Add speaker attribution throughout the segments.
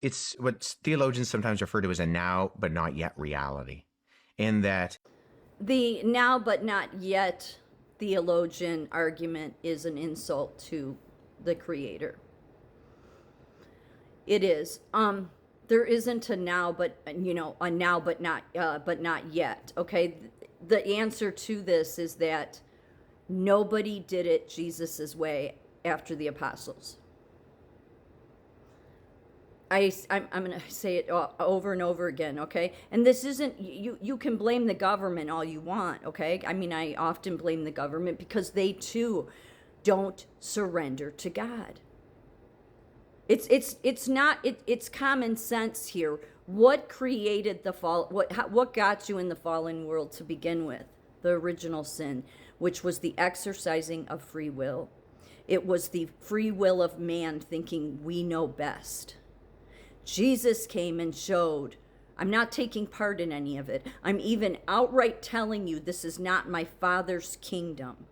Speaker 1: it's what theologians sometimes refer to as a now but not yet reality. In that,
Speaker 2: The now but not yet theologian argument is an insult to the Creator. It is. There isn't a now but a now but not yet. Okay, the answer to this is that nobody did it Jesus's way after the apostles. I'm going to say it over and over again, okay? And this isn't, you can blame the government all you want, okay? I mean, I often blame the government because they too don't surrender to God. It's common sense here. What created the fall? What got you in the fallen world to begin with? The original sin, which was the exercising of free will. It was the free will of man thinking we know best. Jesus came and showed, I'm not taking part in any of it. I'm even outright telling you this is not my Father's kingdom.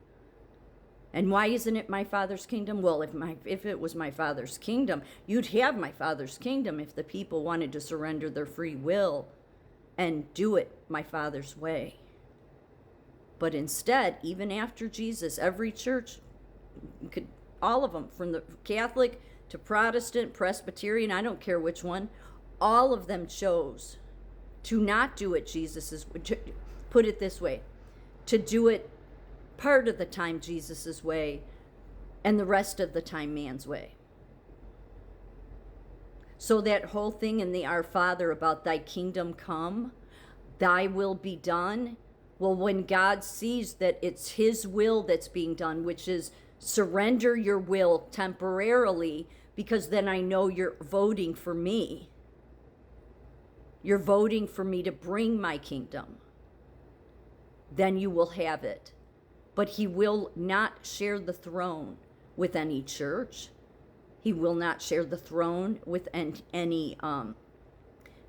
Speaker 2: And why isn't it my Father's kingdom? Well, if it was my Father's kingdom, you'd have my Father's kingdom if the people wanted to surrender their free will and do it my Father's way. But instead, even after Jesus, every church, all of them, from the Catholic to Protestant, Presbyterian, I don't care which one, all of them chose to not do it put it this way, to do it part of the time Jesus's way and the rest of the time man's way. So that whole thing in the Our Father about thy kingdom come, thy will be done, well, when God sees that it's his will that's being done, which is surrender your will temporarily, because then I know you're voting for me. You're voting for me to bring my kingdom. Then you will have it. But he will not share the throne with any church. He will not share the throne with any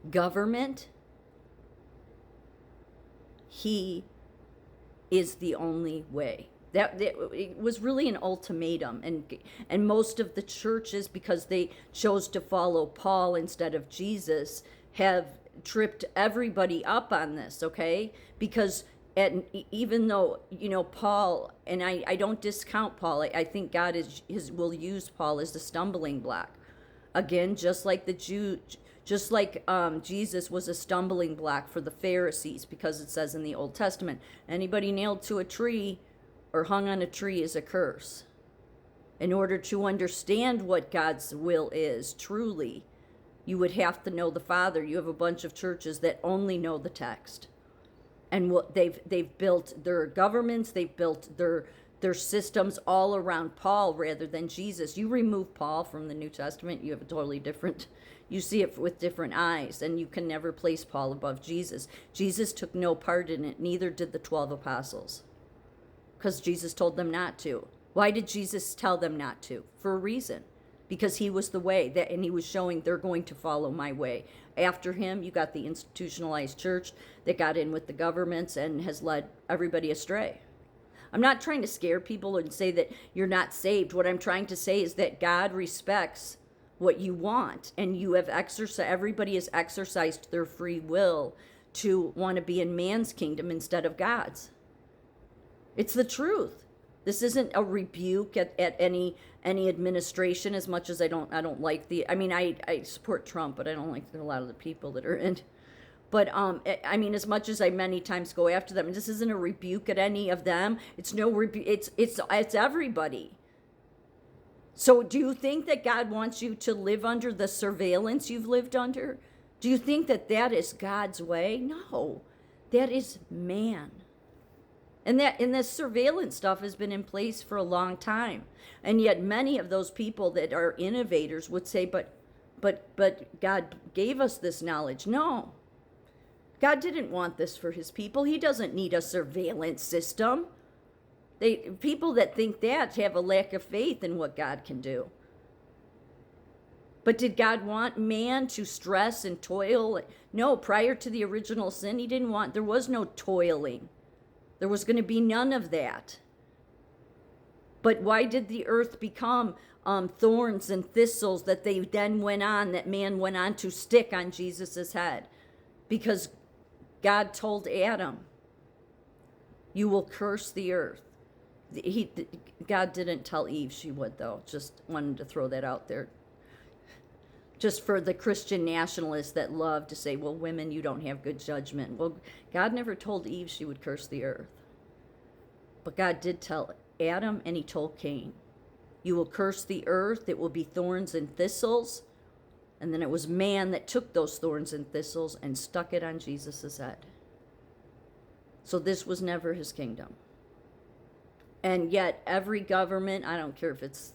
Speaker 2: government. He is the only way. That it was really an ultimatum, and most of the churches, because they chose to follow Paul instead of Jesus, have tripped everybody up on this, okay? Because even though Paul, and I don't discount Paul, I think God will use Paul as a stumbling block. Again, just like Jesus was a stumbling block for the Pharisees, because it says in the Old Testament, anybody nailed to a tree or hung on a tree is a curse. In order to understand what God's will is truly, you would have to know the Father. You have a bunch of churches that only know the text, and they've built their governments, they've built their systems all around Paul rather than Jesus. You remove Paul from the New Testament, you have a totally different, you see it with different eyes, and you can never place Paul above Jesus. Jesus took no part in it, neither did the 12 apostles, because Jesus told them not to. Why did Jesus tell them not to? For a reason. Because he was the way, and he was showing they're going to follow my way. After him, you got the institutionalized church that got in with the governments and has led everybody astray. I'm not trying to scare people and say that you're not saved. What I'm trying to say is that God respects what you want, and you have everybody has exercised their free will to want to be in man's kingdom instead of God's. It's the truth. This isn't a rebuke at any administration, as much as I don't like I support Trump, but I don't like a lot of the people that are in. But as much as I many times go after them, this isn't a rebuke at any of them. It's no rebuke. It's everybody. So do you think that God wants you to live under the surveillance you've lived under? Do you think that is God's way? No, that is man. And this surveillance stuff has been in place for a long time. And yet many of those people that are innovators would say, but God gave us this knowledge. No. God didn't want this for his people. He doesn't need a surveillance system. People that think that have a lack of faith in what God can do. But did God want man to stress and toil? No, prior to the original sin, there was no toiling. There was going to be none of that. But why did the earth become thorns and thistles that man went on to stick on Jesus's head, because God told Adam, you will curse the earth. God didn't tell Eve she would, though. Just wanted to throw that out there. Just for the Christian nationalists that love to say, well, women, you don't have good judgment. Well, God never told Eve she would curse the earth. But God did tell Adam, and he told Cain, you will curse the earth. It will be thorns and thistles. And then it was man that took those thorns and thistles and stuck it on Jesus' head. So this was never his kingdom. And yet every government, I don't care if it's,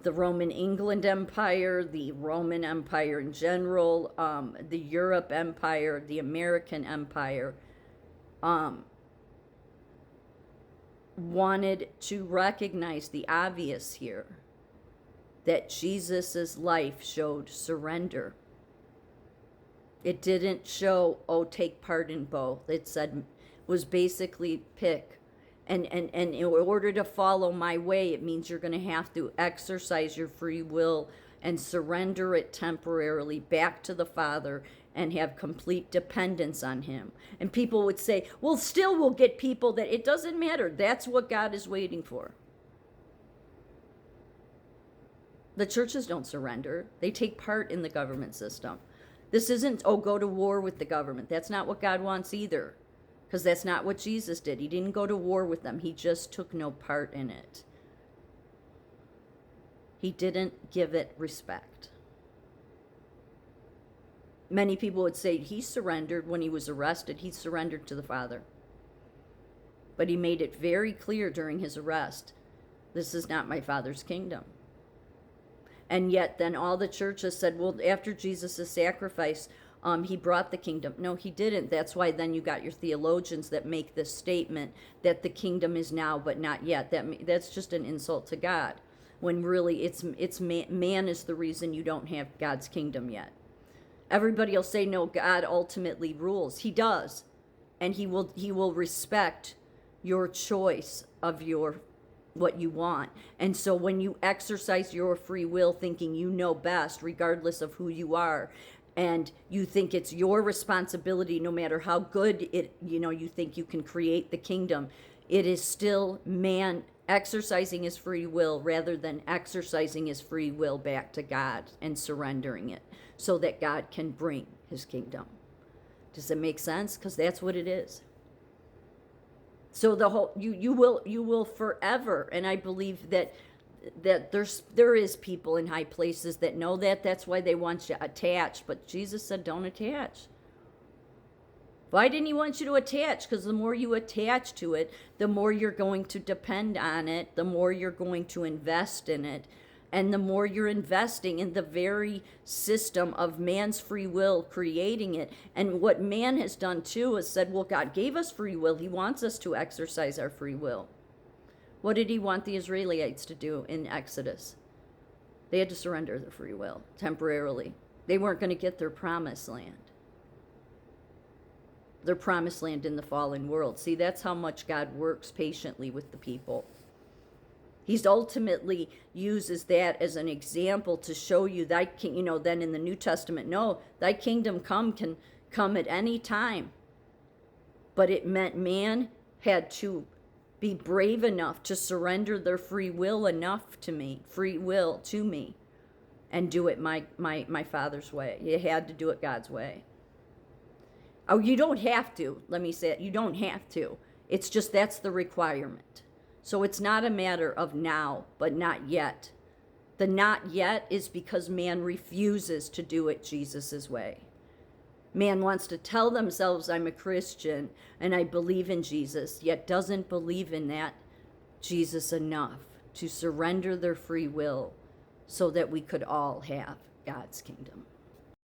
Speaker 2: the Roman England Empire, the Roman Empire in general, the Europe Empire, the American Empire, wanted to recognize the obvious here, that Jesus's life showed surrender. It didn't show, take part in both. It said, was basically pick. And in order to follow my way, it means you're going to have to exercise your free will and surrender it temporarily back to the Father and have complete dependence on him. And people would say, well, still we'll get people that it doesn't matter. That's what God is waiting for. The churches don't surrender. They take part in the government system. This isn't, go to war with the government. That's not what God wants either. Because that's not what Jesus did. He didn't go to war with them. He just took no part in it. He didn't give it respect. Many people would say he surrendered when he was arrested. He surrendered to the Father. But he made it very clear during his arrest, this is not my Father's kingdom. And yet then all the churches said, well, after Jesus' sacrifice, he brought the kingdom. No, he didn't. That's why then you got your theologians that make this statement that the kingdom is now but not yet. That's just an insult to God, when really man is the reason you don't have God's kingdom yet. Everybody will say, no, God ultimately rules. He does. And he will respect your choice of what you want. And so when you exercise your free will thinking you know best, regardless of who you are, and you think it's your responsibility, no matter how good you think you can create the kingdom, it is still man exercising his free will rather than exercising his free will back to God and surrendering it so that God can bring his kingdom. Does it make sense? Because that's what it is. So the whole you will forever, and I believe that there is people in high places that know that. That's why they want you attached. But Jesus said, don't attach. Why didn't he want you to attach? Because the more you attach to it, the more you're going to depend on it, the more you're going to invest in it, and the more you're investing in the very system of man's free will creating it. And what man has done too is said, well, God gave us free will. He wants us to exercise our free will. What did he want the Israelites to do in Exodus? They had to surrender their free will temporarily. They weren't going to get their promised land. Their promised land in the fallen world. See, that's how much God works patiently with the people. He's ultimately uses that as an example to show you that, then in the New Testament, no, thy kingdom can come at any time. But it meant man had to be brave enough to surrender their free will to me, and do it my Father's way. You had to do it God's way. Oh, you don't have to. Let me say it. You don't have to. It's just that's the requirement. So it's not a matter of now, but not yet. The not yet is because man refuses to do it Jesus's way. Man wants to tell themselves, I'm a Christian and I believe in Jesus, yet doesn't believe in that Jesus enough to surrender their free will so that we could all have God's kingdom.